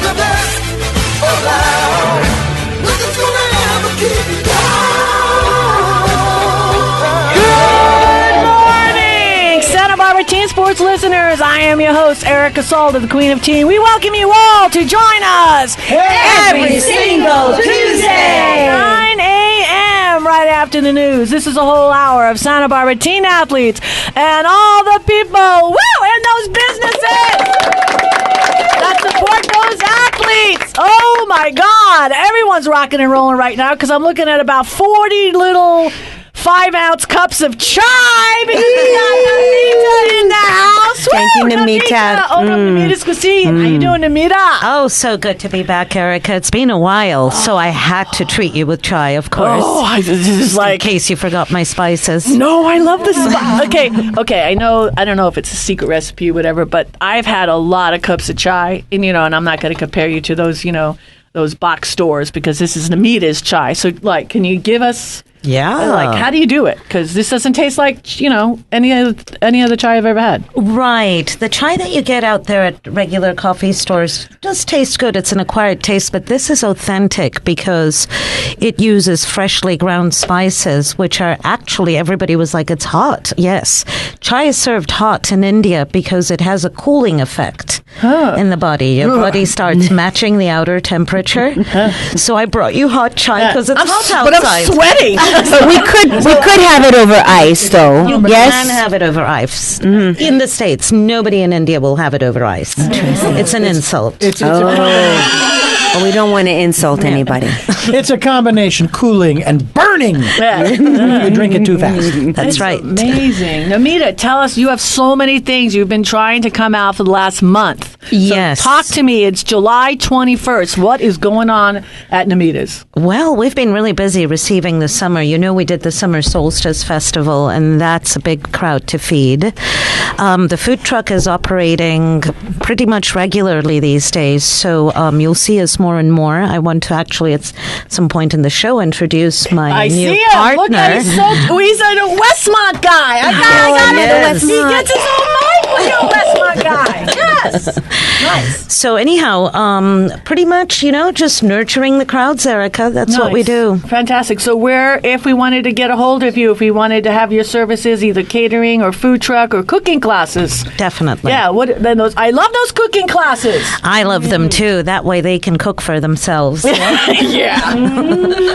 the best around. Nothing's gonna ever keep you down. Good morning, Santa Barbara Teen Sports listeners. I am your host, Erica Salda, the Queen of Teen. We welcome you all to join us every single Tuesday, 9 a.m. right after the news. This is a whole hour of Santa Barbara teen athletes and all the people, in those businesses that support those athletes. Oh my God, everyone's rocking and rolling right now because I'm looking at about 40 little 5-ounce cups of chai because we got Nimita in the house. Thank you, Nimita. Oh, no, Nimita's Cusinie. How you doing, Nimita? Oh, so good to be back, Erica. It's been a while, so I had to treat you with chai, of course. Oh, this is like... In case you forgot my spices. No, I love this. Okay. I don't know if it's a secret recipe or whatever, but I've had a lot of cups of chai, and I'm not going to compare you to those, those box stores because this is Nimita's chai. So, can you give us... Yeah. How do you do it? Because this doesn't taste like, any other chai I've ever had. Right. The chai that you get out there at regular coffee stores does taste good. It's an acquired taste, but this is authentic because it uses freshly ground spices, which are actually, everybody was like, it's hot. Yes. Chai is served hot in India because it has a cooling effect in the body. Your body starts matching the outer temperature. So I brought you hot chai because it's hot outside. But I'm sweating. But we could have it over ice, though. You can have it over ice. Mm-hmm. In the States, nobody in India will have it over ice. It's an insult. Well, we don't want to insult anybody. It's a combination cooling and burning. You drink it too fast. That's right. Amazing. Nimita, tell us, you have so many things. You've been trying to come out for the last month. Yes. So talk to me. It's July 21st. What is going on at Nimita's? Well, we've been really busy receiving the summer. We did the Summer Solstice Festival, and that's a big crowd to feed. The food truck is operating pretty much regularly these days, so you'll see us more and more. I want to actually, at some point in the show, introduce my new partner. Look at he's a Westmont guy. I got it. He gets his own mic when you're a Westmont guy. Yes. Nice. So anyhow, pretty much, just nurturing the crowds, Erica. That's what we do. Fantastic. So if we wanted to get a hold of you, if we wanted to have your services, either catering or food truck or cooking classes. Definitely. Yeah. I love those cooking classes. I love them too. That way they can cook for themselves. Yeah.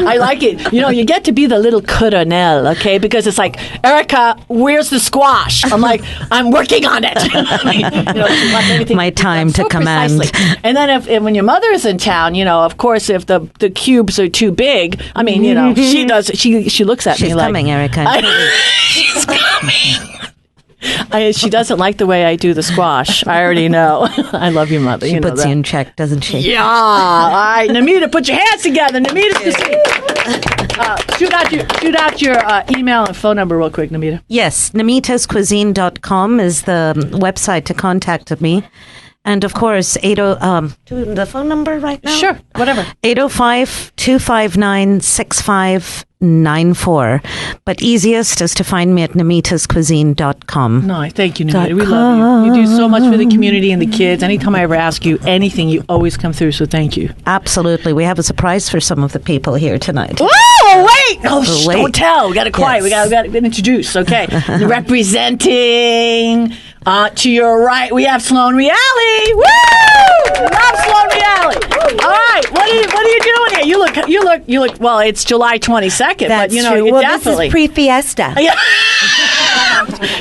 I like it. You get to be the little colonel, okay? Because it's like, Erica, where's the squash? I'm like, I'm working on it. My time to command. Precisely. And then when your mother is in town, of course, if the cubes are too big, she does. She looks at me like, she's coming, Erica. She's coming. She doesn't like the way I do the squash. I already know. I love your mother. She puts you in check, doesn't she? Yeah. All right, Nimita, put your hands together. Nimita, shoot out your email and phone number real quick, Nimita. Yes, nimitascuisine.com is the website to contact me. And of course, the phone number right now? Sure, whatever. 805-259-6594. But easiest is to find me at nimitascuisine.com. No, thank you, Nimita. We love you. You do so much for the community and the kids. Anytime I ever ask you anything, you always come through, so thank you. Absolutely. We have a surprise for some of the people here tonight. Oh, wait! Wait. Don't tell. We got to quiet. Yes. We got to introduce, okay? Representing... to your right, we have Sloane Reali. Woo! Love Sloane Reali. All right, what are you doing here? You look. Well, it's July 22nd, That's but true. you This is pre-fiesta. Yeah.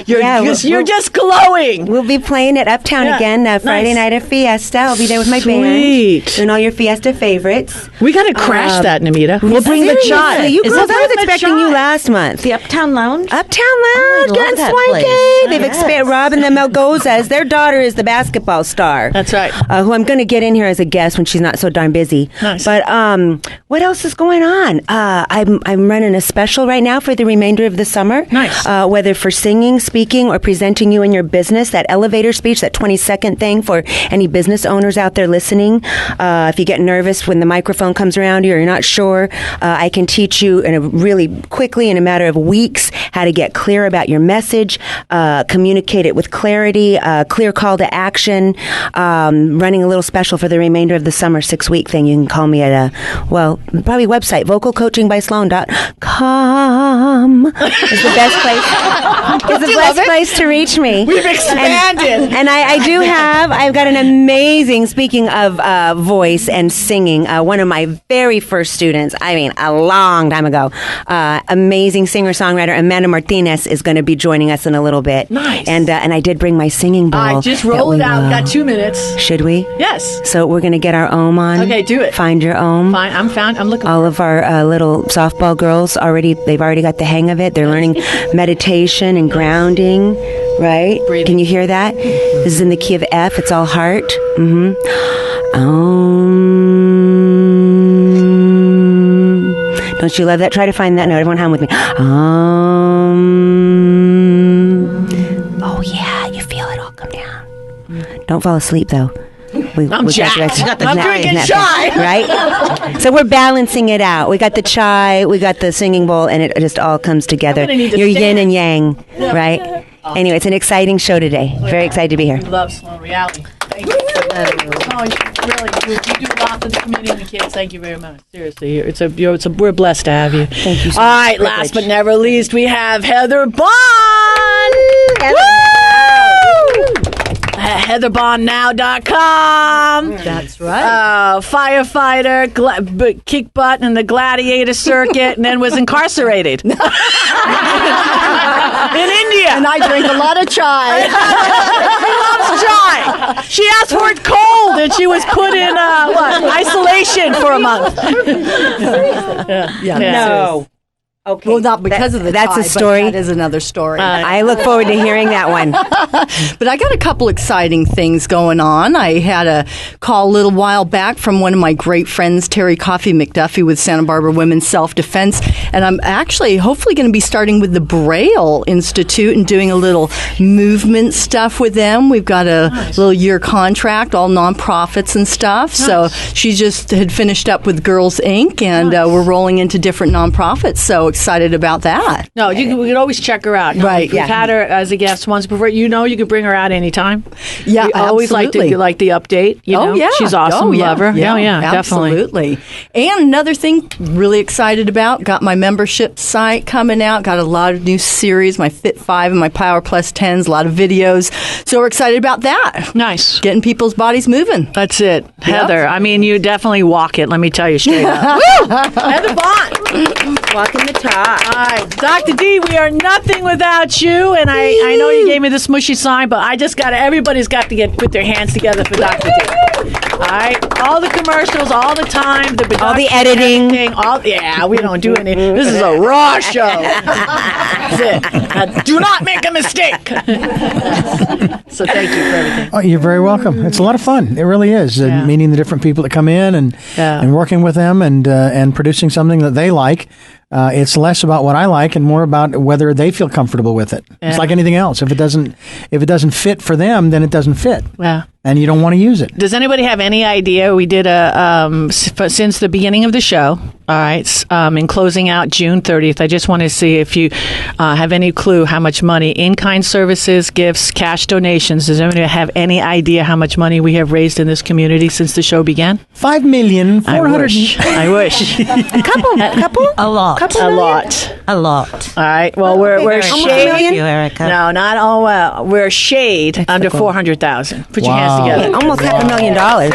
You're just glowing. We'll be playing at Uptown again Friday night at Fiesta. I'll be there with my band and all your Fiesta favorites. We got to crash that, Nimita. We'll bring the chai. You girls, I was expecting you last month. The Uptown Lounge? Uptown Lounge. love that swanky. place. They've expanded. Robin the Melgozas. Their daughter is the basketball star. That's right. Who I'm going to get in here as a guest when she's not so darn busy. Nice. But what else is going on? I'm running a special right now for the remainder of the summer. Nice. Whether for singing singing, speaking, or presenting you in your business, that elevator speech, that 20-second thing for any business owners out there listening. If you get nervous when the microphone comes around you or you're not sure, I can teach you really quickly, in a matter of weeks, how to get clear about your message, communicate it with clarity, clear call to action. Running a little special for the remainder of the summer 6-week thing. You can call me at probably website, vocalcoachingbysloane.com is the best place. Is the best place to reach me. We've expanded. And I've got an amazing, speaking of voice and singing, one of my very first students, a long time ago, amazing singer-songwriter Amanda Martinez is going to be joining us in a little bit. Nice. And I did bring my singing bowl. I just roll it out. Got 2 minutes. Should we? Yes. So we're going to get our ohm on. Okay, do it. Find your ohm. Fine. I'm looking. All of our little softball girls they've already got the hang of it. They're learning meditation and grounding, right? Breathing. Can you hear that? This is in the key of F. It's all heart. Mm-hmm. Don't you love that? Try to find that note. Everyone hum with me. Oh, yeah. You feel it all come down. Don't fall asleep, though. I'm jacked. I'm drinking chai. Right? So we're balancing it out. We got the chai, we got the singing bowl, and it just all comes together. I'm gonna need to Your stand. yin and yang, right? Anyway, it's an exciting show today. Very excited to be here. We love Sloane Reali. Thank you. Oh, you do a lot for the community and the kids. Thank you very much. Seriously, we're blessed to have you. Thank you. All right, last but never least, we have Heather Bond. HeatherBondNow.com. That's right. Firefighter, kick butt in the gladiator circuit, and then was incarcerated in India. And I drink a lot of chai. She loves chai. She asked for it cold, and she was put in isolation for a month. No. Okay. Well, not because of the That's chai, a story. But that is another story. I look forward to hearing that one. But I got a couple exciting things going on. I had a call a little while back from one of my great friends, Terry Coffey McDuffie with Santa Barbara Women's Self-Defense. And I'm actually hopefully going to be starting with the Braille Institute and doing a little movement stuff with them. We've got a little year contract, all nonprofits and stuff. Nice. So she just had finished up with Girls Inc. and we're rolling into different nonprofits. So excited about that. No, we can always check her out. Right. We've had her as a guest once before. You can bring her out anytime. Yeah, we always like the update. Oh, yeah. She's awesome. Oh, yeah. Love her. Yeah, definitely. Absolutely. And another thing really excited about, got my membership site coming out, got a lot of new series, my Fit 5 and my Power Plus 10s, a lot of videos. So we're excited about that. Nice. Getting people's bodies moving. That's it. Heather, you definitely walk it, let me tell you straight up. Heather Bond. Walking the talk. All right, Dr. D, we are nothing without you. And I know you gave me the smushy sign, but everybody's got to put their hands together for Dr. D. All right, all the commercials, all the time, all the editing. We don't do any. This is a raw show. That's it. Do not make a mistake. So thank you for everything. Oh, you're very welcome. It's a lot of fun. It really is. Meeting the different people that come in and working with them and producing something that they like. It's less about what I like and more about whether they feel comfortable with it. Yeah. It's like anything else. If it doesn't fit for them, then it doesn't fit. Yeah. And you don't want to use it. Does anybody have any idea? We did since the beginning of the show. All right. In closing out June 30th, I just want to see if you have any clue how much money, in-kind services, gifts, cash donations. Does anybody have any idea how much money we have raised in this community since the show began? $5,400,000. I wish. Couple? A lot. A lot. All right. Well, we're shade. Thank you, Erica. No, not all. Well, we're shade under 400,000. Put your hands together. Almost $500,000.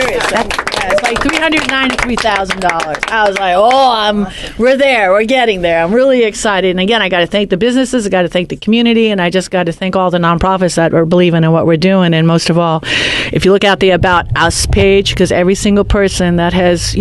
It's like $393,000. I was like, we're there. We're getting there. I'm really excited. And again, I got to thank the businesses. I got to thank the community. And I just got to thank all the nonprofits that are believing in what we're doing. And most of all, if you look at the About Us page, because every single person that has,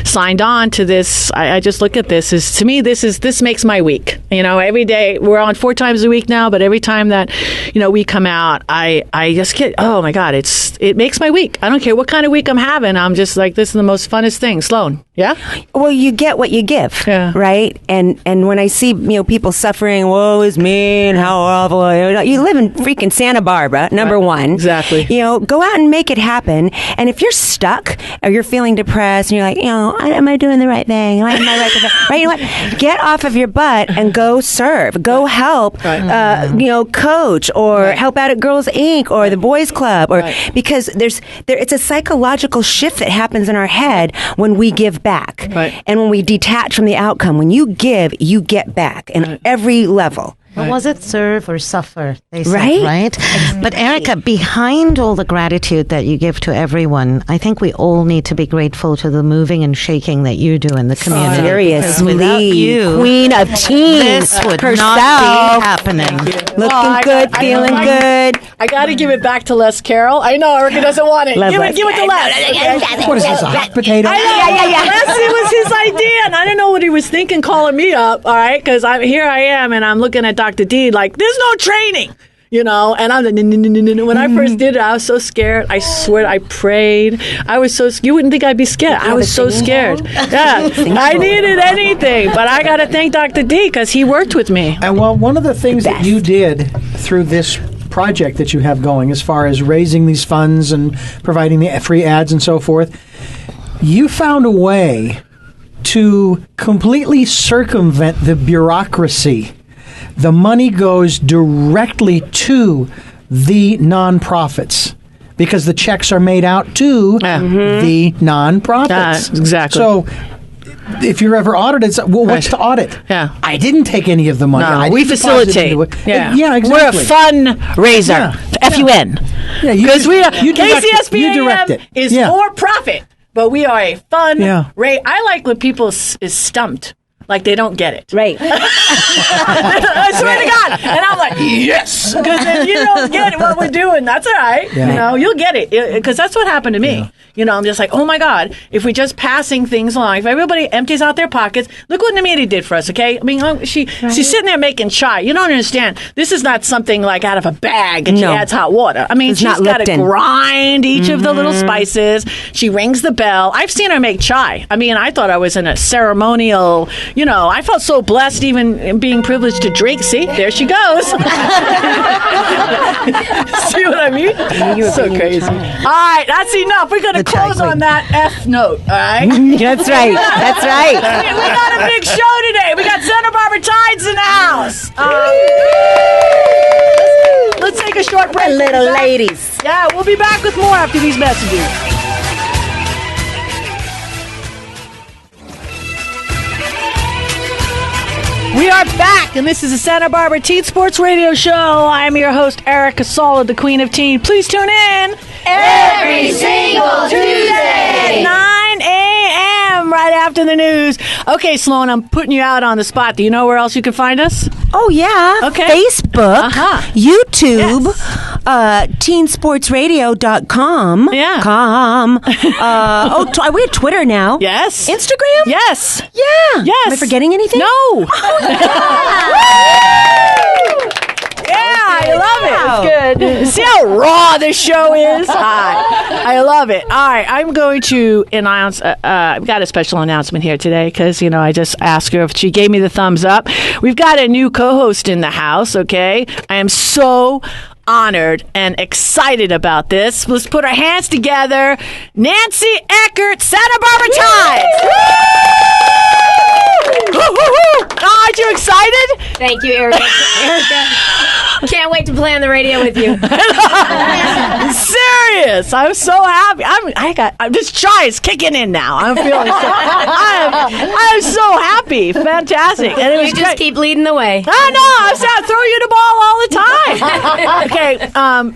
signed on to this, I just look at this to me, this makes my week. Every day, we're on 4 times a week now, but every time that, we come out, I just get, oh my God, it makes my week. I don't care what kind of week I'm having. I'm just like, this is the most funnest thing. Sloane, yeah? Well, you get what you give, right? And when I see people suffering, woe is me, and how awful you live in freaking Santa Barbara, number one. Exactly. Go out and make it happen. And if you're stuck or you're feeling depressed and you're like, am I doing the right thing? Am I right? Right? You know what? Get off of your butt and go serve. Go help. Coach or help out at Girls Inc. or the Boys Club, or because it's a psychological shift that happens in our head when we give back, and when we detach from the outcome. When you give, you get back in every level. What was it? Serve or suffer, they said, right? Exactly. But Erica, behind all the gratitude that you give to everyone, I think we all need to be grateful to the moving and shaking that you do in the community. Seriously, without you, queen of teens, this would herself, not be happening. Looking good, feeling good. I got to give it back to Les Carroll. I know Erica doesn't want it. Give it to Les. What is this, a hot potato? Les, it was his idea, and I don't know what he was thinking calling me up, all right? Because here I am, and I'm looking at Dr. D like, there's no training, and I'm like, no. When I first did it, I was so scared. I swear, I prayed. I was so, you wouldn't think I'd be scared. I was so scared. Yeah, I needed anything, but I got to thank Dr. D because he worked with me. And well, one of the things that you did through this project that you have going, as far as raising these funds and providing the free ads and so forth, you found a way to completely circumvent the bureaucracy. The money goes directly to the nonprofits because the checks are made out to the nonprofits. Exactly. So if you're ever audited, what's to audit? Yeah. I didn't take any of the money. No, we facilitate. Yeah, exactly. We're a fundraiser. Yeah. F-U-N. Yeah, because you direct it. is for profit, but we are a fun I like when people is stumped. Like they don't get it. Right. I swear to God. And I'm like, yes. Because if you don't get what we're doing, that's all right. Yeah. You'll get it. Because that's what happened to me. Yeah. I'm just like, oh my God, if we're just passing things along, if everybody empties out their pockets, look what Nimita did for us, okay? I mean, she's sitting there making chai. You don't understand. This is not something like out of a bag and she adds hot water. I mean, she's got to grind each of the little spices. She rings the bell. I've seen her make chai. I mean, I thought I was in a ceremonial, I felt so blessed even being privileged to drink. See, there she goes. See what I mean? So crazy. All right, that's enough. We're going to close on that F note, all right? That's right. That's right. We got a big show today. We got Santa Barbara Tides in the house. Let's take a short break. Little ladies. Yeah, we'll be back with more after these messages. We are back, and this is the Santa Barbara Teen Sports Radio Show. I'm your host, Erica Salda, the Queen of Teen. Please tune in every single Tuesday, 9 a.m. right after the news. Okay, Sloane, I'm putting you out on the spot. Do you know where else you can find us? Oh, yeah. Okay. Facebook, YouTube, teensportsradio.com. Yeah. Are we at Twitter now? Yes. Instagram? Yes. Yeah. Yes. Am I forgetting anything? No. Yeah, I love it. It's good. See how raw this show is? I love it. All right, I'm going to announce, I've got a special announcement here today because, I just asked her if she gave me the thumbs up. We've got a new co-host in the house, okay? I am so honored and excited about this. Let's put our hands together. Nancy Eckert, Santa Barbara Tides. Aren't you excited? Thank you, Erica. Can't wait to play on the radio with you. Serious. I'm so happy. This chai is kicking in now. I'm feeling I'm so happy. Fantastic. And it was you just keep leading the way. I know. I throw you the ball all the time. Okay.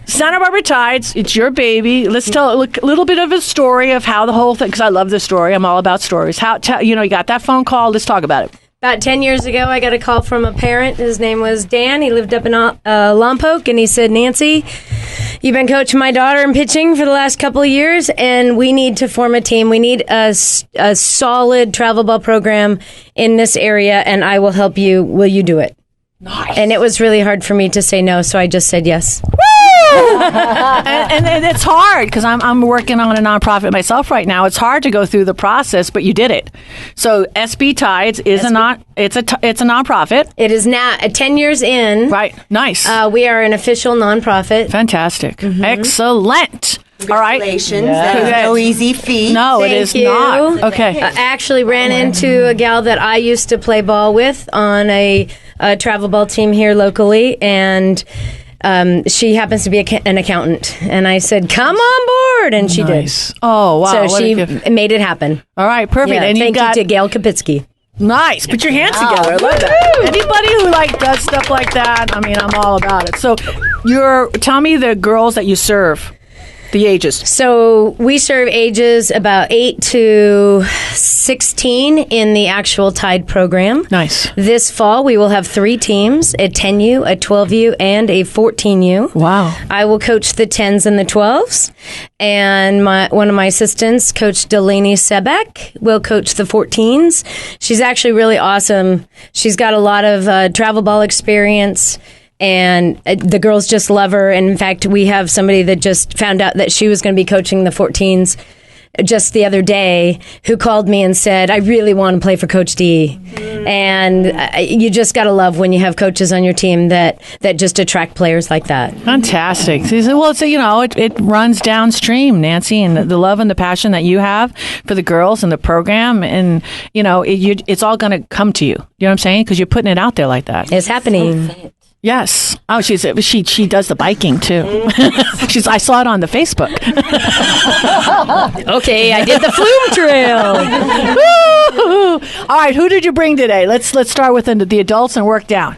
Santa Barbara Tides, it's your baby. Let's tell a little bit of a story of how the whole thing, because I love this story. I'm all about stories. You got that phone call. Let's talk about it. About 10 years ago, I got a call from a parent. His name was Dan. He lived up in Lompoc, and he said, Nancy, you've been coaching my daughter in pitching for the last couple of years, and we need to form a team. We need a solid travel ball program in this area, and I will help you. Will you do it? Nice. And it was really hard for me to say no, so I just said yes. Woo! and it's hard because I'm working on a nonprofit myself right now. It's hard to go through the process, but you did it. So SB Tides is it's a nonprofit. It is now 10 years in. Right. Nice. We are an official nonprofit. Fantastic. Excellent. All right. Congratulations. That's no easy feat. No, it Thank is you. not. Okay. I actually ran into a gal that I used to play ball with on a travel ball team here locally, and she happens to be an accountant. And I said, "Come on board," and she did. Oh, wow. So what a she gift. made it happen. All right, perfect. Yeah, and thank you got you to Gail Kapitsky. nice. Put your hands together. I love that. Anybody who does stuff like that, I mean, I'm all about it. So, tell me the girls that you serve. The ages. So we serve ages about 8 to 16 in the actual Tide program. Nice. This fall, we will have 3 teams, a 10U, a 12U, and a 14U. Wow. I will coach the 10s and the 12s. And one of my assistants, Coach Delaney Sebek, will coach the 14s. She's actually really awesome. She's got a lot of travel ball experience. And the girls just love her. And in fact, we have somebody that just found out that she was going to be coaching the 14s just the other day who called me and said, I really want to play for Coach D. And you just got to love when you have coaches on your team that just attract players like that. Fantastic. Well, so, it runs downstream, Nancy, and the love and the passion that you have for the girls and the program. And, it's all going to come to you. You know what I'm saying? Because you're putting it out there like that. It's happening. Yes. Oh, she does the biking too. I saw it on the Facebook. Okay, I did the Flume Trail. All right, who did you bring today? Let's start with the adults and work down.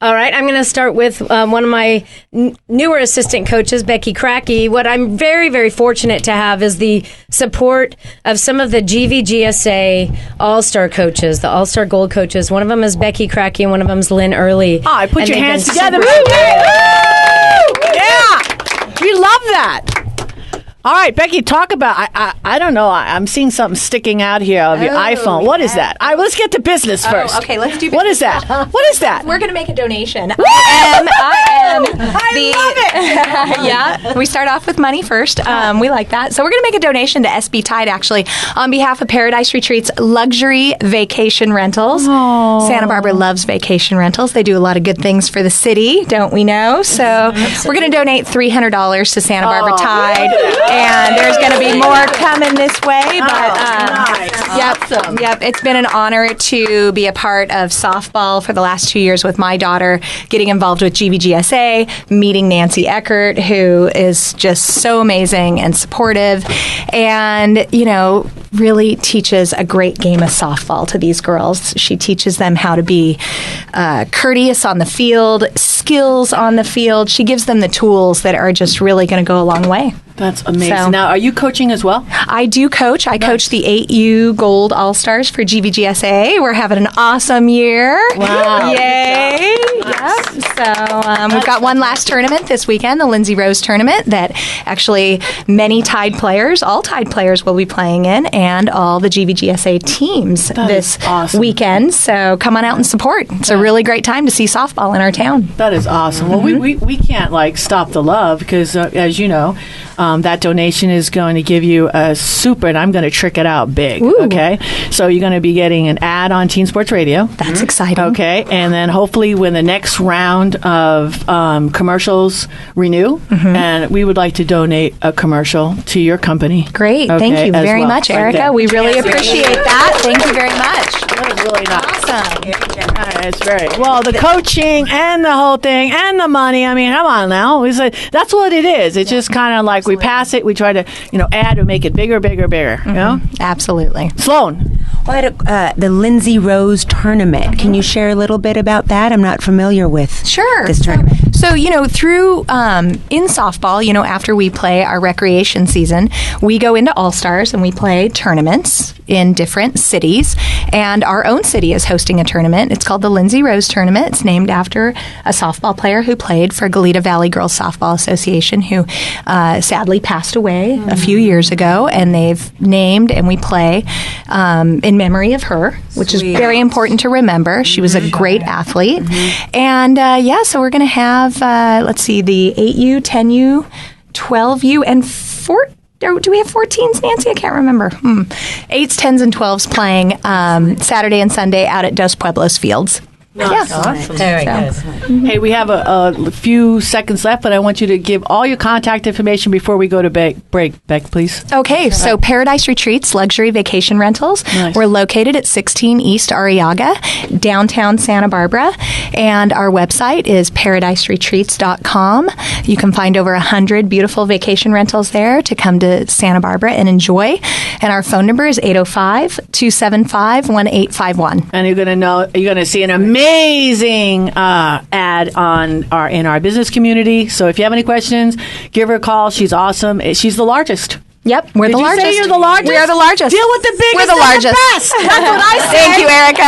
All right, I'm going to start with one of my newer assistant coaches, Becky Cracky. What I'm very, very fortunate to have is the support of some of the GVGSA All-Star coaches, the All-Star Gold coaches. One of them is Becky Cracky and one of them is Lynn Early. All right, put your hands together. Woo! Yeah, we love that. All right, Becky, talk about, I don't know, I'm seeing something sticking out here of your iPhone. What is that? All right, let's get to business first. Okay, let's do business. What is that? What is that? We're going to make a donation. I love it. Yeah, we start off with money first. We like that. So we're going to make a donation to SB Tide, actually, on behalf of Paradise Retreats Luxury Vacation Rentals. Aww. Santa Barbara loves vacation rentals. They do a lot of good things for the city, don't we know? So we're going to donate $300 to Santa Barbara Tide. And there's going to be more coming this way. But Yep. It's been an honor to be a part of softball for the last 2 years with my daughter, getting involved with GVGSA, meeting Nancy Eckert, who is just so amazing and supportive, and, really teaches a great game of softball to these girls. She teaches them how to be courteous on the field, skills on the field. She gives them the tools that are just really going to go a long way. That's amazing. Now, are you coaching as well? I do coach. I coach the 8U Gold All-Stars for GVGSA. We're having an awesome year. Wow. Yay. Yep. So we've got one last tournament this weekend, the Lindsay Rose tournament, that actually many Tide players, all Tide players will be playing in, and all the GVGSA teams this weekend. So come on out and support. It's a really great time to see softball in our town. That is awesome. Well, we can't stop the love because, as you know, that donation is going to give you a super, and I'm going to trick it out big. Ooh. Okay, so you're going to be getting an ad on Teen Sports Radio. That's exciting. Okay, and then hopefully when the next round of commercials renew, and we would like to donate a commercial to your company. Great, okay, thank you very much, Erica. We really appreciate that. Thank you very much. That was really nice. Awesome. It's very well, the coaching and the whole thing and the money. I mean, come on now. That's what it is. It's just kind of like we pass it, we try to add and make it bigger. You know? Absolutely. Sloane. Well, the Lindsay Rose tournament. Can you share a little bit about that? I'm not familiar with this tournament. So, through in softball, after we play our recreation season, we go into All-Stars and we play tournaments in different cities. And our own city is hosting a tournament. It's called the Lindsay Rose Tournament. It's named after a softball player who played for Goleta Valley Girls Softball Association who sadly passed away a few years ago. And they've named, and we play in memory of her, which is very important to remember. She was a great athlete. And so we're going to have, the 8U, 10U, 12U, and 4. Do we have 14s, Nancy? I can't remember. 8s, 10s, and 12s playing Saturday and Sunday out at Dos Pueblos Fields. Yes. Awesome. Very good. Hey, we have a few seconds left, but I want you to give all your contact information before we go to break. Beck, please. Okay, so Paradise Retreats Luxury Vacation Rentals. Nice. We're located at 16 East Arriaga, downtown Santa Barbara, and our website is paradiseretreats.com. You can find over 100 beautiful vacation rentals there to come to Santa Barbara and enjoy. And our phone number is 805-275-1851. And you're going to see an amazing ad in our business community. So if you have any questions, give her a call. She's awesome. She's the largest. Yep, we're Did the you largest. say you're the largest? We are the largest. Deal with the biggest. We're the largest. Best. That's what I say. Thank you, Erica.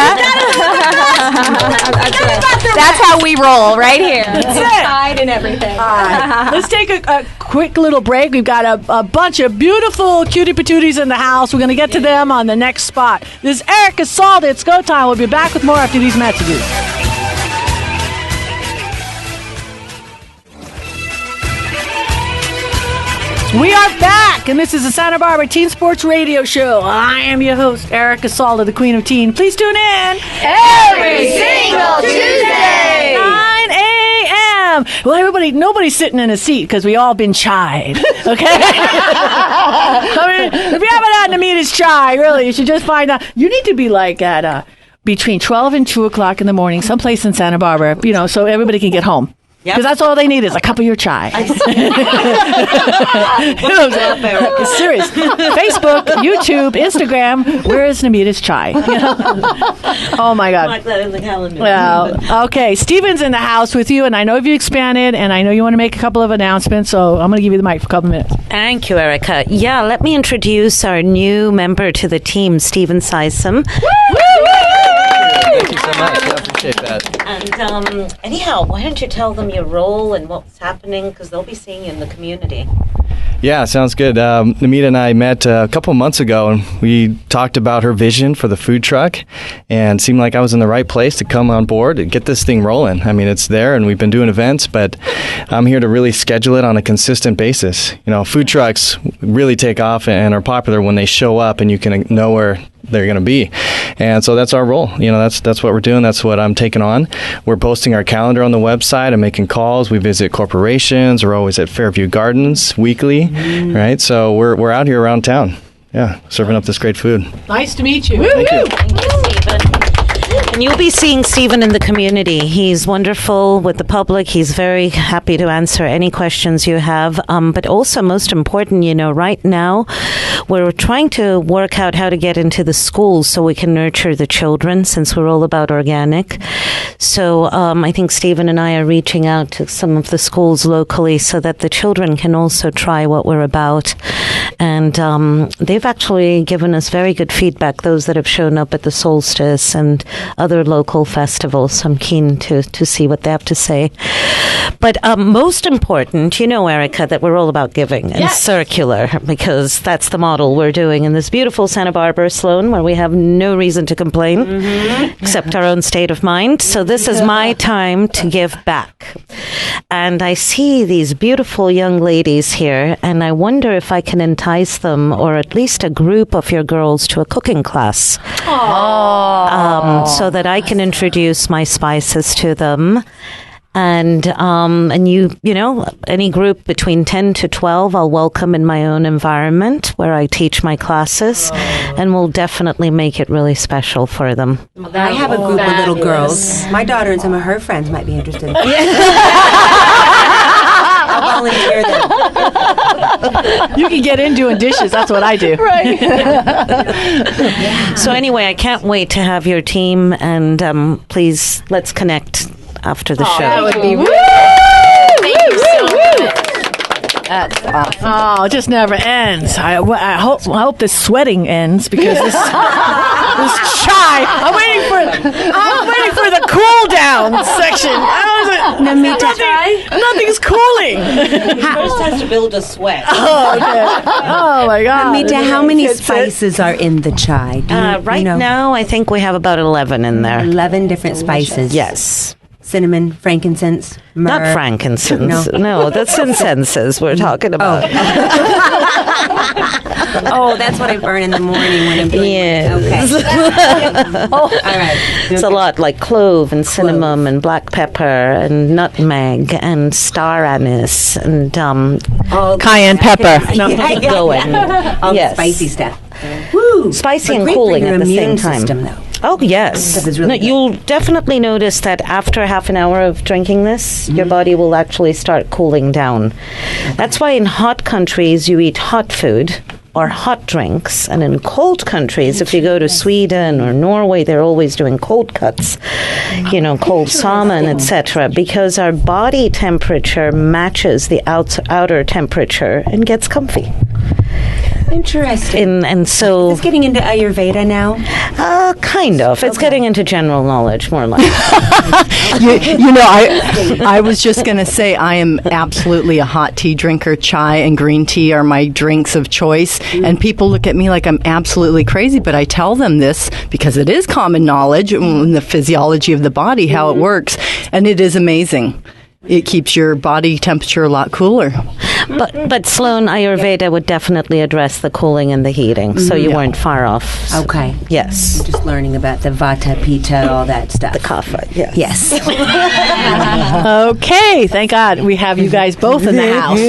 That's how we roll right here. That's it. Pride and everything. All right. Let's take a quick little break. We've got a bunch of beautiful cutie patooties in the house. We're going to get to them on the next spot. This is Erica Salda. It's go time. We'll be back with more after these messages. We are back, and this is the Santa Barbara Teen Sports Radio Show. I am your host, Erica Salda, the Queen of Teen. Please tune in Every single Tuesday. 9 a.m. Well, nobody's sitting in a seat because we all been chied, okay? I mean, if you haven't had Nimita's chai, really, you should just find out. You need to be like at between 12 and 2 o'clock in the morning, someplace in Santa Barbara, so everybody can get home. Because that's all they need is a cup of your chai. It's serious. Facebook, YouTube, Instagram. Where is Nimita's chai? Oh my God. Mark that in the calendar. Well, okay. Steven's in the house with you, and I know you expanded, and I know you want to make a couple of announcements. So I'm going to give you the mic for a couple minutes. Thank you, Erica. Yeah, let me introduce our new member to the team, Steven Sysom. Thank you so much. I appreciate that. And anyhow, why don't you tell them your role and what's happening, because they'll be seeing you in the community. Yeah, sounds good. Nimita and I met a couple months ago, and we talked about her vision for the food truck, and seemed like I was in the right place to come on board and get this thing rolling. I mean, it's there, and we've been doing events, but I'm here to really schedule it on a consistent basis. Food trucks really take off and are popular when they show up, and you can know where they're going to be. And so that's our role. That's what we're doing. That's what I'm taking on. We're posting our calendar on the website and making calls. We visit corporations. We're always at Fairview Gardens weekly, right? So we're out here around town. Yeah, serving up this great food. Nice to meet you. Thank you. Thank you, Steven. And you'll be seeing Steven in the community. He's wonderful with the public. He's very happy to answer any questions you have. But also, most important, right now, we're trying to work out how to get into the schools so we can nurture the children, since we're all about organic. So I think Steven and I are reaching out to some of the schools locally so that the children can also try what we're about. And they've actually given us very good feedback, those that have shown up at the Solstice and other local festivals. So I'm keen to see what they have to say. But most important, Erica, that we're all about giving and circular, because that's the model we're doing in this beautiful Santa Barbara, Sloane, where we have no reason to complain except our own state of mind. So this is my time to give back. And I see these beautiful young ladies here, and I wonder if I can entice them, or at least a group of your girls, to a cooking class. So that I can introduce my spices to them. And any group between 10 to 12, I'll welcome in my own environment where I teach my classes, and we'll definitely make it really special for them. I have a group of little girls. My daughter and some of her friends might be interested. I'll volunteer them. You can get in doing dishes. That's what I do. Right. So anyway, I can't wait to have your team, and please, let's connect after the show. That would be Thank you so much. That's awesome. Oh, it just never ends. I hope the sweating ends, because this This chai. I'm waiting for the cool down section. Nothing's cooling. First has to build a sweat. Oh, okay. Oh my God. Nimita, how many spices are in the chai? Right now, I think we have about 11 in there. 11 different spices. Yes. Cinnamon, frankincense, myrrh. Not frankincense. No, that's incenses we're talking about. Oh, that's what I burn in the morning when I'm doing Yes. Okay. All right. It's a lot like clove and cinnamon and black pepper and nutmeg and star anise and Cayenne pepper. going. All the Yes. spicy stuff. Woo! Spicy But and great for cooling your at the same immune time. system, though. Oh, yes. Stuff is really good. You'll definitely notice that after half an hour of drinking this, your body will actually start cooling down. That's why in hot countries you eat hot food or hot drinks, and in cold countries, if you go to Sweden or Norway, they're always doing cold cuts, cold salmon, etc., because our body temperature matches the outer temperature and gets comfy. Interesting. And so It's getting into Ayurveda now. kind of. It's getting into general knowledge, more like. I was just going to say I am absolutely a hot tea drinker. Chai and green tea are my drinks of choice. And people look at me like I'm absolutely crazy, but I tell them this because it is common knowledge in the physiology of the body, how it works. And it is amazing. It keeps your body temperature a lot cooler. But Sloane, Ayurveda would definitely address the cooling and the heating, so you weren't far off. Okay. Yes. I'm just learning about the vata, pitta, all that stuff. The kapha, yes. Yes. Okay, thank God we have you guys both in the house.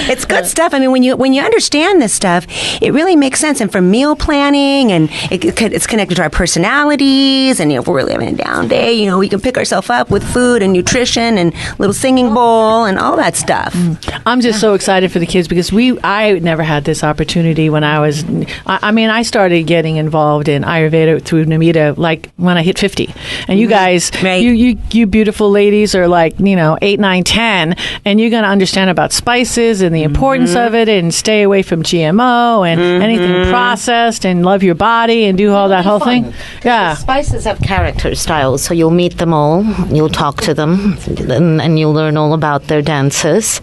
It's good stuff. I mean, when you understand this stuff, it really makes sense. And for meal planning, and it's connected to our personalities. And if we're really having a down day, we can pick ourselves up with food and nutrition and a little singing bowl and all that stuff. I'm just so excited for the kids because I never had this opportunity when I was. I started getting involved in Ayurveda through Nimita like when I hit 50, and you guys, you beautiful ladies are like 8, 9, 10, and you're going to understand about spices and the importance of it, and stay away from GMO and anything processed, and love your body and do all that whole thing. Yeah, Spices have character styles, so you'll meet them all, you'll talk to them, and you'll learn all about their dances.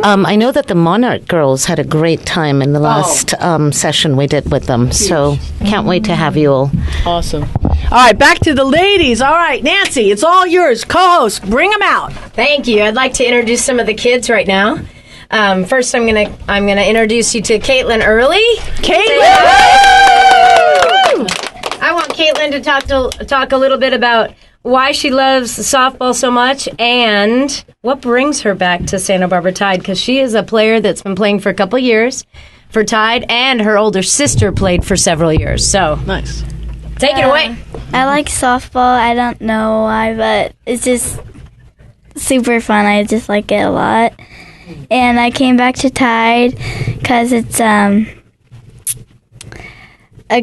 I know that the Monarch girls had a great time in the last session we did with them, so can't wait to have you all. awesome. All right, back to the ladies. All right, Nancy, it's all yours. Co-host, bring them out. Thank you. I'd like to introduce some of the kids right now. First, I'm gonna introduce you to Caitlynn Early. Caitlynn! I want Caitlynn to talk a little bit about why she loves softball so much and what brings her back to Santa Barbara Tide, because she is a player that's been playing for a couple years for Tide, and her older sister played for several years. So Nice. take it away. I like softball. I don't know why, but it's just super fun. I just like it a lot. And I came back to Tide because it's a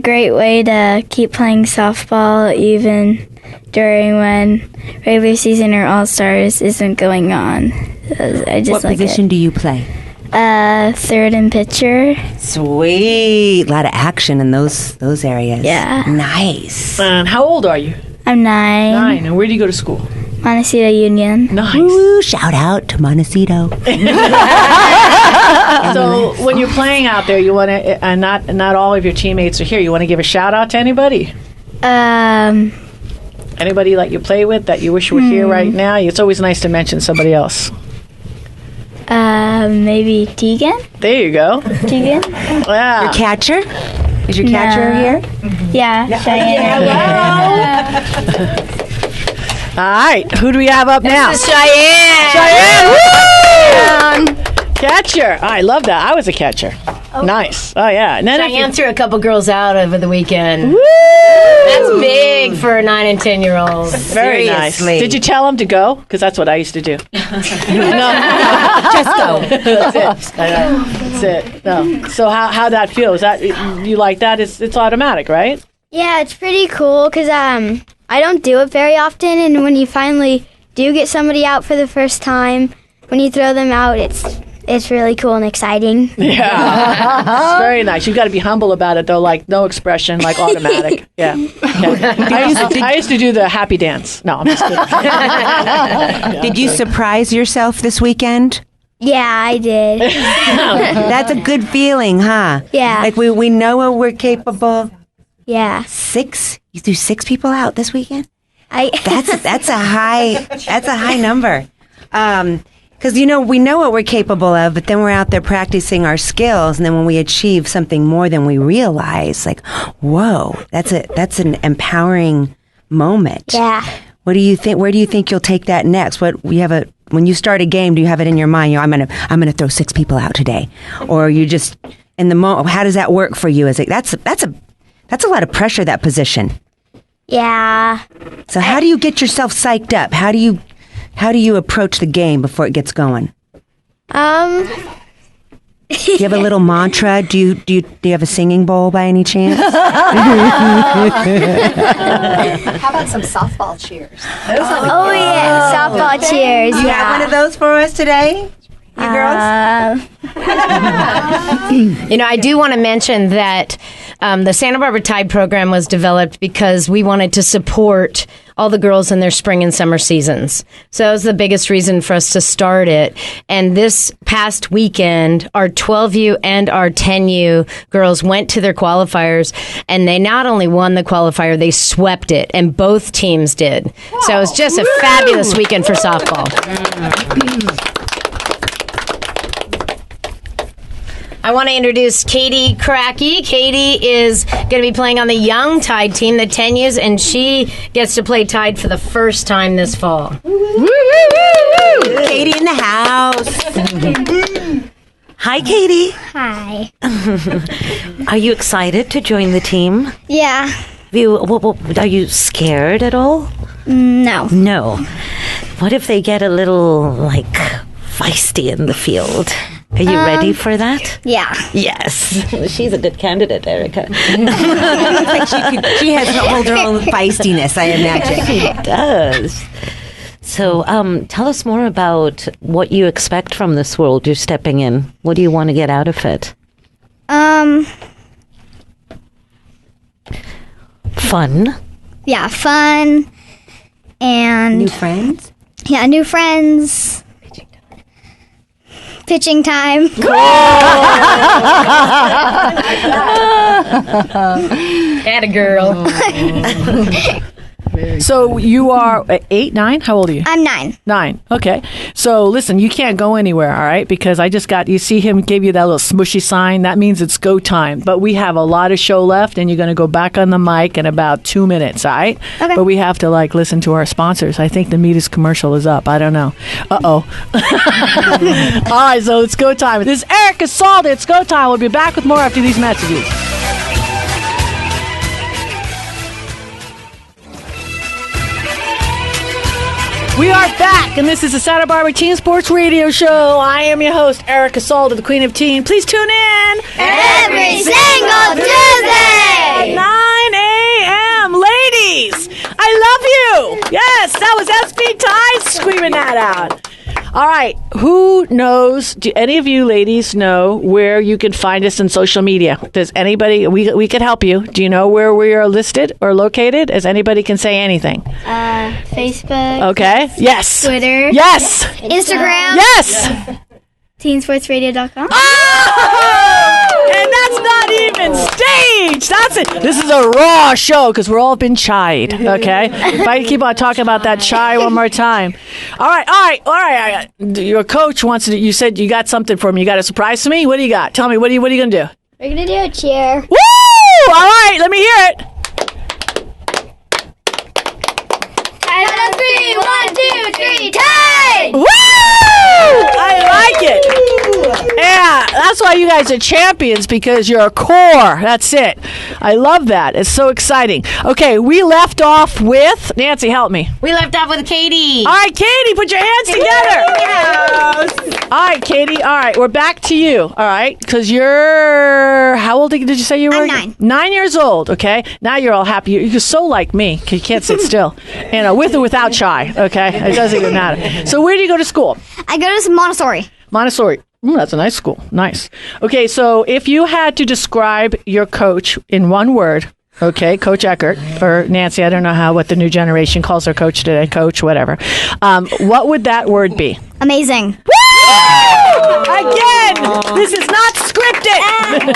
great way to keep playing softball even during when regular season or all-stars isn't going on. I just What like position do you play? Third and pitcher. Sweet. A lot of action in those areas. Yeah. Nice. And how old are you? I'm 9. 9. And where do you go to school? Montecito Union. Nice. Woo, shout out to Montecito. So when you're playing out there, you want to, and not all of your teammates are here. You want to give a shout out to anybody? Anybody that you play with that you wish were here right now? It's always nice to mention somebody else. Maybe Tegan? There you go. Tegan? Yeah. Your catcher? Is your catcher here? Yeah, Cheyanne. All right. Who do we have up now? This is Cheyanne. Cheyanne! Woo! Catcher. I love that. I was a catcher. Nice. Oh, yeah. And then Cheyanne threw a couple girls out over the weekend. Woo! That's big for a 9 and 10-year-olds. Very nice. Did you tell them to go? Because that's what I used to do. Just go. That's it. That's it. No. So how that feels? That you like that? It's automatic, right? Yeah, it's pretty cool because I don't do it very often, and when you finally do get somebody out for the first time, when you throw them out, it's it's really cool and exciting. Yeah. It's very nice. You've got to be humble about it, though, like no expression, like automatic. Yeah. Okay. I used to do the happy dance. No, I'm just kidding. Did you surprise yourself this weekend? Yeah, I did. That's a good feeling, huh? Yeah. Like we know what we're capable. Yeah. 6? You threw 6 people out this weekend? That's a high number. Because we know what we're capable of, but then we're out there practicing our skills, and then when we achieve something more than we realize, like, whoa, that's an empowering moment. Yeah. What do you think? Where do you think you'll take that next? When you start a game, do you have it in your mind? I'm gonna throw 6 people out today, or you just in the moment? How does that work for you? That's a lot of pressure, that position. Yeah. So how do you get yourself psyched up? How do you approach the game before it gets going? Do you have a little mantra? Do you have a singing bowl by any chance? How about some softball cheers? Oh, yeah. Softball cheers. You have one of those for us today? You girls? I do want to mention that the Santa Barbara Tide program was developed because we wanted to support all the girls in their spring and summer seasons. So that was the biggest reason for us to start it. And this past weekend, our 12U and our 10U girls went to their qualifiers, and they not only won the qualifier, they swept it, and both teams did. Wow. So it was just a fabulous weekend for softball. I want to introduce Katie Kracke. Katie is going to be playing on the young Tide team, the 10Us, and she gets to play Tide for the first time this fall. Katie in the house. Hi, Katie. Hi. Are you excited to join the team? Yeah. Are you scared at all? No. No. What if they get a little, feisty in the field? Are you ready for that? Yeah. Yes. She's a good candidate, Erica. Looks like she has to hold her own feistiness, I imagine. She does. So tell us more about what you expect from this world you're stepping in. What do you want to get out of it? Fun. Yeah, fun. And new friends? Yeah, new friends. Pitching time. Atta girl. So you are 8, 9? How old are you? I'm 9. 9. Okay. So listen, you can't go anywhere, all right? Because you see him gave you that little smushy sign. That means it's go time. But we have a lot of show left, and you're going to go back on the mic in about 2 minutes, all right? Okay. But we have to listen to our sponsors. I think the Nimita's commercial is up. I don't know. Uh-oh. All right, so it's go time. This is Erica Salda. It's go time. We'll be back with more after these messages. We are back, and this is the Santa Barbara Teen Sports Radio Show. I am your host, Erica Salda, the Queen of Teen. Please tune in every single Tuesday at 9 a.m. Ladies, I love you. Yes, that was SB Tide screaming that out. All right, who knows? Do any of you ladies know where you can find us in social media? Does anybody? We could help you. Do you know where we are listed or located? As anybody can say anything. Facebook. Okay. Yes. Twitter. Yes. Instagram. Yes. TeenSportsRadio.com. Oh! And that's not even staged. That's it. This is a raw show because we're all been chide. Okay. If I can keep on talking about that chai one more time. All right. Your coach wants to. You said you got something for me. You got a surprise for me. What do you got? Tell me. What are you gonna do? We're gonna do a cheer. Woo! All right. Let me hear it. Tide 3, 1, 2, 3, Tide! Woo! I like it. Yeah, that's why you guys are champions, because you're a core. That's it. I love that. It's so exciting. Okay, we left off with Nancy. Help me. We left off with Katie. All right, Katie, put your hands together. All right, Katie. All right, we're back to you. All right, because you're how old did you say you were? I'm 9. 9 years old. Okay, now you're all happy. You're so like me. 'Cause you can't sit still. With or without chai. Okay, it doesn't even matter. So where do you go to school? I go to Montessori. Montessori. That's a nice school. Nice. Okay, so if you had to describe your coach in one word, okay, Coach Eckert, or Nancy, I don't know what the new generation calls their coach today, coach, whatever. What would that word be? Amazing. Again, this is not scripted.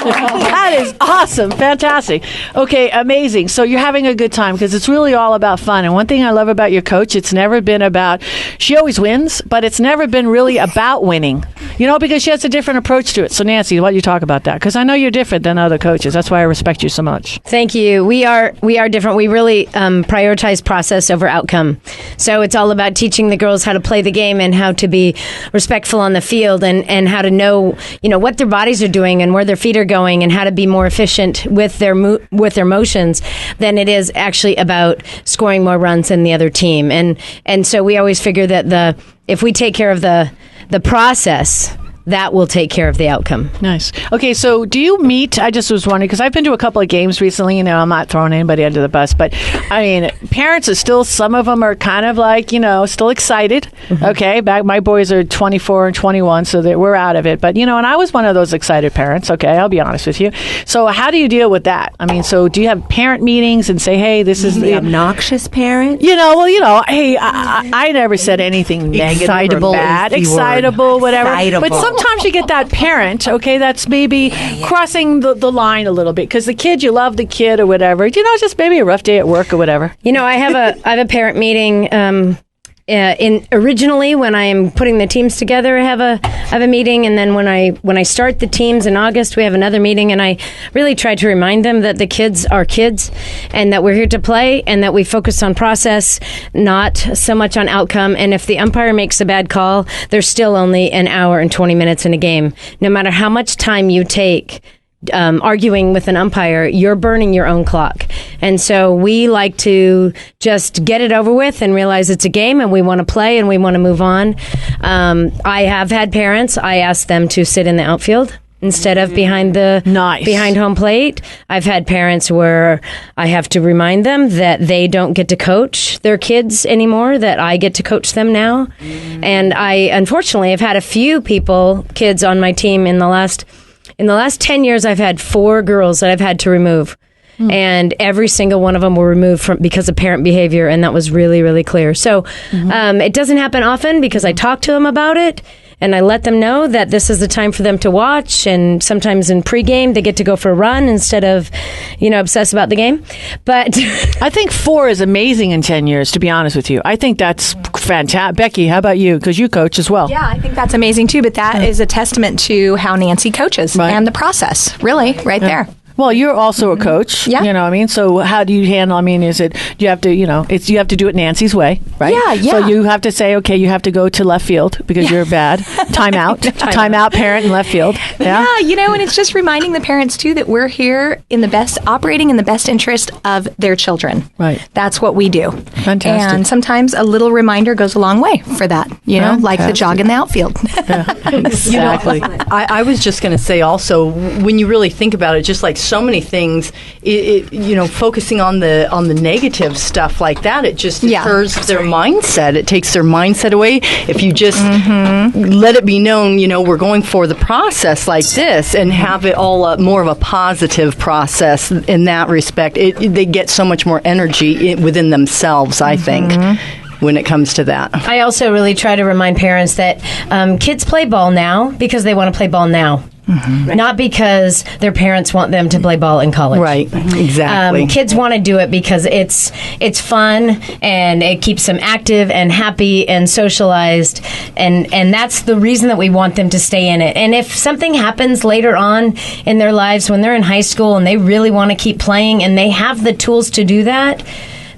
That is awesome. Fantastic. Okay, amazing. So you're having a good time because it's really all about fun. And one thing I love about your coach, it's never been about, she always wins, but it's never been really about winning, because she has a different approach to it. So Nancy, why don't you talk about that? Because I know you're different than other coaches. That's why I respect you so much. Thank you. We are different. We really prioritize process over outcome. So it's all about teaching the girls how to play the game and how to be respectful on the field and how to know, what their bodies are doing and where their feet are going and how to be more efficient with their motions than it is actually about scoring more runs than the other team. And so we always figure that if we take care of the process, that will take care of the outcome. Nice. Okay, so do you meet, I just was wondering, because I've been to a couple of games recently, I'm not throwing anybody under the bus, but parents are still, some of them are kind of like, still excited. Mm-hmm. Okay, my boys are 24 and 21, so we're out of it. But, and I was one of those excited parents, okay, I'll be honest with you. So how do you deal with that? So do you have parent meetings and say, hey, this is the obnoxious parent? Hey, I never said anything negative excitable or bad. Excitable, whatever. Excitable. But sometimes you get that parent, okay, that's maybe crossing the line a little bit because the kid, you love the kid or whatever. It's just maybe a rough day at work or whatever. I have a parent meeting. Originally, when I am putting the teams together, I have a meeting, and then when I start the teams in August, we have another meeting, and I really try to remind them that the kids are kids, and that we're here to play, and that we focus on process, not so much on outcome. And if the umpire makes a bad call, there's still only an hour and 20 minutes in a game. No matter how much time you take arguing with an umpire, you're burning your own clock. And so we like to just get it over with and realize it's a game and we want to play and we want to move on. I have had parents, I ask them to sit in the outfield instead of behind home plate. I've had parents where I have to remind them that they don't get to coach their kids anymore, that I get to coach them now. And I, unfortunately, have had a few kids on my team in the last 10 years, I've had 4 girls that I've had to remove. And every single one of them were removed because of parent behavior, and that was really, really clear. So it doesn't happen often because I talk to them about it, and I let them know that this is the time for them to watch, and sometimes in pregame they get to go for a run instead of, obsess about the game. But I think 4 is amazing in 10 years, to be honest with you. I think that's fantastic. Becky, how about you? Because you coach as well. Yeah, I think that's amazing too, but that is a testament to how Nancy coaches and the process, really, there. Well, you're also a coach. Yeah. You know what I mean? So how do you handle, is it, you have to, you have to do it Nancy's way, right? Yeah. So you have to say, okay, you have to go to left field because you're bad. Timeout, parent in left field. Yeah. And it's just reminding the parents too that we're here operating in the best interest of their children. Right. That's what we do. Fantastic. And sometimes a little reminder goes a long way for that, like the jog in the outfield. Exactly. I was just going to say also, when you really think about it, just like so many things, focusing on the negative stuff like that, it just deters their mindset. It takes their mindset away. If you just let it be known, we're going for the process like this and have it all more of a positive process in that respect, they get so much more energy within themselves, I think. When it comes to that, I also really try to remind parents that kids play ball now because they want to play ball now. Right. Not because their parents want them to play ball in college. Right, exactly. Kids want to do it because it's fun and it keeps them active and happy and socialized, and that's the reason that we want them to stay in it. And if something happens later on in their lives when they're in high school and they really want to keep playing and they have the tools to do that,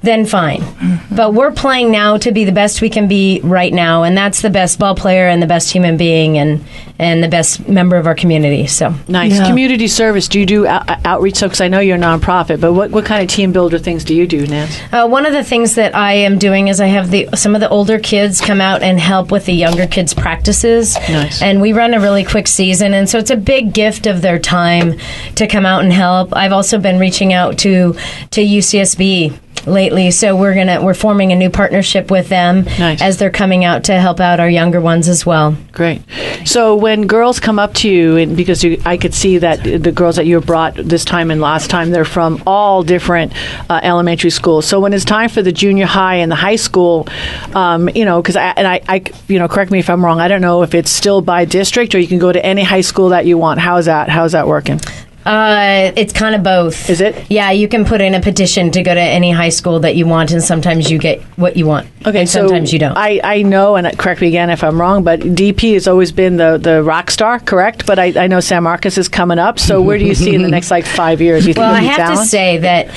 then fine. But we're playing now to be the best we can be right now, and that's the best ball player and the best human being and the best member of our community. So nice. Yeah. Community service. Do you do outreach? So, because I know you're a nonprofit, but what kind of team builder things do you do, Nance? One of the things that I am doing is I have some of the older kids come out and help with the younger kids' practices. Nice. And we run a really quick season, and so it's a big gift of their time to come out and help. I've also been reaching out to UCSB lately. So we're forming a new partnership with them as they're coming out to help out our younger ones as well. Great. So when girls come up to you, and because I could see that the girls that you brought this time and last time, they're from all different elementary schools. So when it's time for the junior high and the high school, because I correct me if I'm wrong, I don't know if it's still by district or you can go to any high school that you want. How's that working? It's kind of both. Is it? Yeah, you can put in a petition to go to any high school that you want, and sometimes you get what you want. Okay, and sometimes you don't. I know, and correct me again if I'm wrong, but DP has always been the rock star, correct? But I know San Marcos is coming up, so where do you see in the next 5 years? You think I have to say that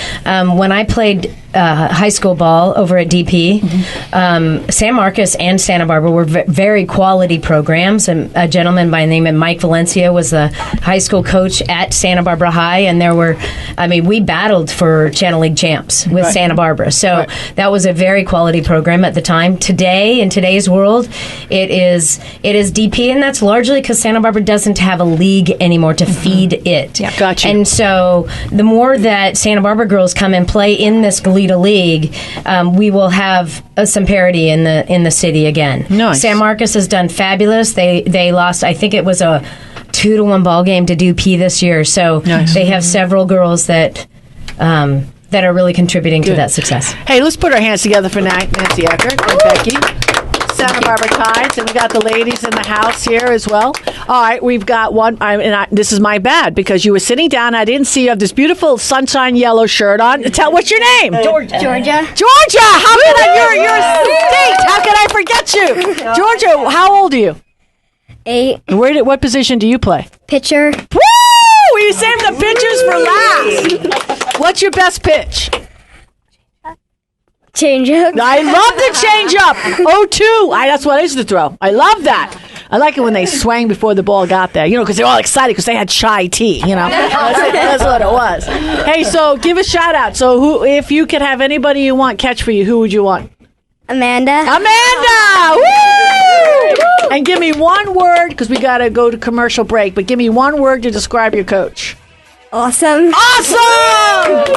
when I played high school ball over at DP, San Marcos and Santa Barbara were very quality programs, and a gentleman by the name of Mike Valencia was the high school coach at Santa Barbara High, and we battled for Channel League champs with Santa Barbara, so that was a very quality program at the time. Today, in today's world, it is DP, and that's largely because Santa Barbara doesn't have a league anymore to feed it. Yeah. Gotcha. And so the more that Santa Barbara girls come and play in this Goleta League, we will have some parity in the city again. Nice. San Marcos has done fabulous. They lost, I think it was a 2-1 ball game to DP this year. So they have several girls that are really contributing to that success. Hey, let's put our hands together for Nancy Eckert and Becky. Santa Barbara Tides, and we got the ladies in the house here as well. All right, we've got one, this is my bad because you were sitting down. I didn't see you have this beautiful sunshine yellow shirt on. What's your name? Georgia. Georgia! How can you're a state? How can I forget you? Georgia, how old are you? 8. What position do you play? Pitcher. Woo! We saved the pitchers for last. What's your best pitch? Change up. I love the change up. 0-2. That's what I used to throw. I love that. I like it when they swang before the ball got there, because they're all excited because they had chai tea, That's what it was. Hey, so give a shout out. So if you could have anybody you want catch for you, who would you want? Amanda. Woo! And give me one word, because we got to go to commercial break, but give me one word to describe your coach. Awesome. Awesome!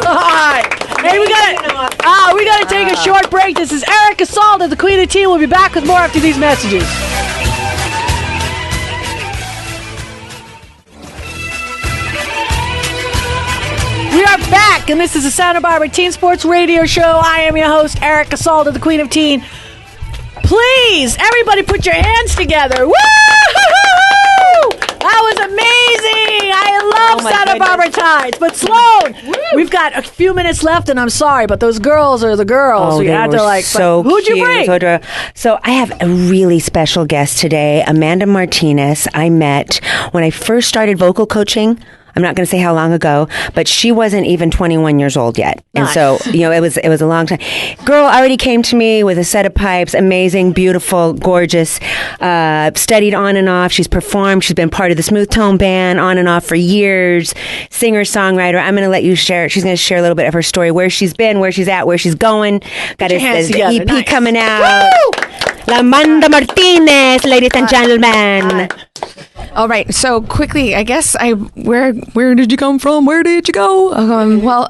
All right. Hey, we got to take a short break. This is Erica Salda, the Queen of Tea. We'll be back with more after these messages. We are back, and this is the Santa Barbara Teen Sports Radio Show. I am your host, Erica Salda, the Queen of Teen. Please, everybody put your hands together. Woo! That was amazing. I love Santa Barbara Tides. But Sloane, we've got a few minutes left, and I'm sorry, but those girls are the girls. Oh, you had to so who'd you bring? So I have a really special guest today, Amanda Martinez. I met when I first started vocal coaching. I'm not going to say how long ago, but she wasn't even 21 years old yet. Nice. And so, it was a long time. Girl already came to me with a set of pipes, amazing, beautiful, gorgeous, studied on and off. She's performed. She's been part of the Smooth Tone Band on and off for years. Singer, songwriter. I'm going to let you share. She's going to share a little bit of her story, where she's been, where she's at, where she's going. Got an EP coming out. Woo! Amanda Martinez, ladies and gentlemen. All right. So quickly, I guess where did you come from? Where did you go? Well,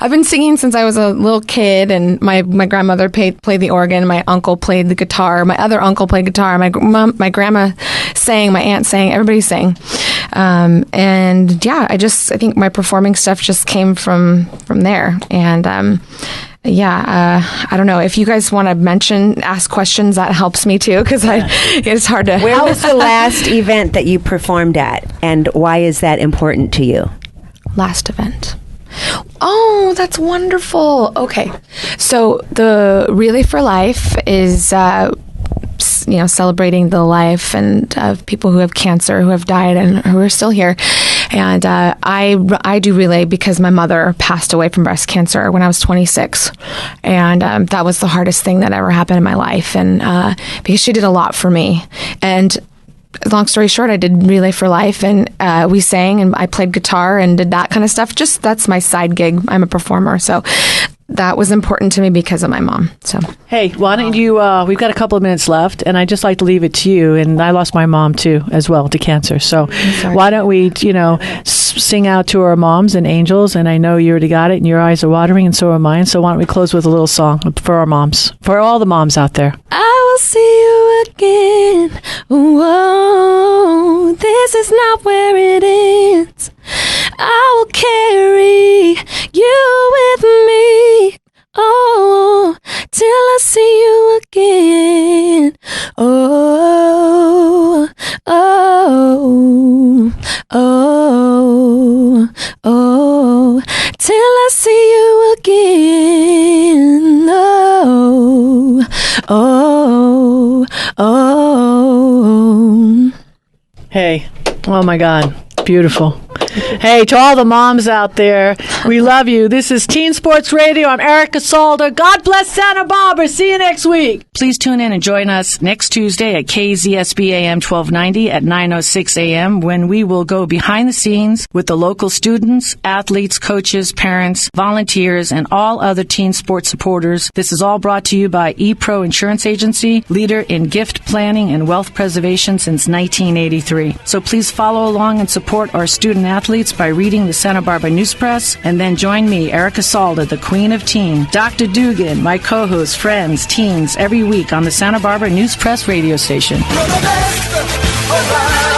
I've been singing since I was a little kid, and my grandmother played the organ. My uncle played the guitar. My other uncle played guitar. My grandma sang. My aunt sang. Everybody sang. And yeah, I think my performing stuff just came from there. And I don't know if you guys want to ask questions. That helps me too, because it's hard to. Where was the last event that you performed at, and why is that important to you? Last event. Oh, that's wonderful. Okay, so the Relay for Life is celebrating the life and of people who have cancer, who have died, and who are still here. And I do Relay because my mother passed away from breast cancer when I was 26. And that was the hardest thing that ever happened in my life. And because she did a lot for me. And long story short, I did Relay for Life, and we sang, and I played guitar and did that kind of stuff. That's my side gig. I'm a performer. So that was important to me because of my mom. So, hey, why don't you, we've got a couple of minutes left, and I'd just like to leave it to you. And I lost my mom, too, as well, to cancer. So why don't we, sing out to our moms and angels? And I know you already got it, and your eyes are watering, and so are mine. So why don't we close with a little song for our moms, for all the moms out there. I will see you again. Whoa, this is not where it ends. I will carry you with me. Oh, till I see you again. Oh, oh, oh, oh, till I see you again. Oh, oh, oh. Hey, oh my God, beautiful. Hey, to all the moms out there, we love you. This is Teen Sports Radio. I'm Erica Salda. God bless Santa Barbara. See you next week. Please tune in and join us next Tuesday at KZSB AM 1290 at 9:06 a.m. when we will go behind the scenes with the local students, athletes, coaches, parents, volunteers, and all other teen sports supporters. This is all brought to you by ePro Insurance Agency, leader in gift planning and wealth preservation since 1983. So please follow along and support our student athletes by reading the Santa Barbara News Press, and then join me, Erica Salda, the Queen of Teen, Dr. Dugan, my co-host, friends, teens, every week on the Santa Barbara News Press radio station. You're the best around.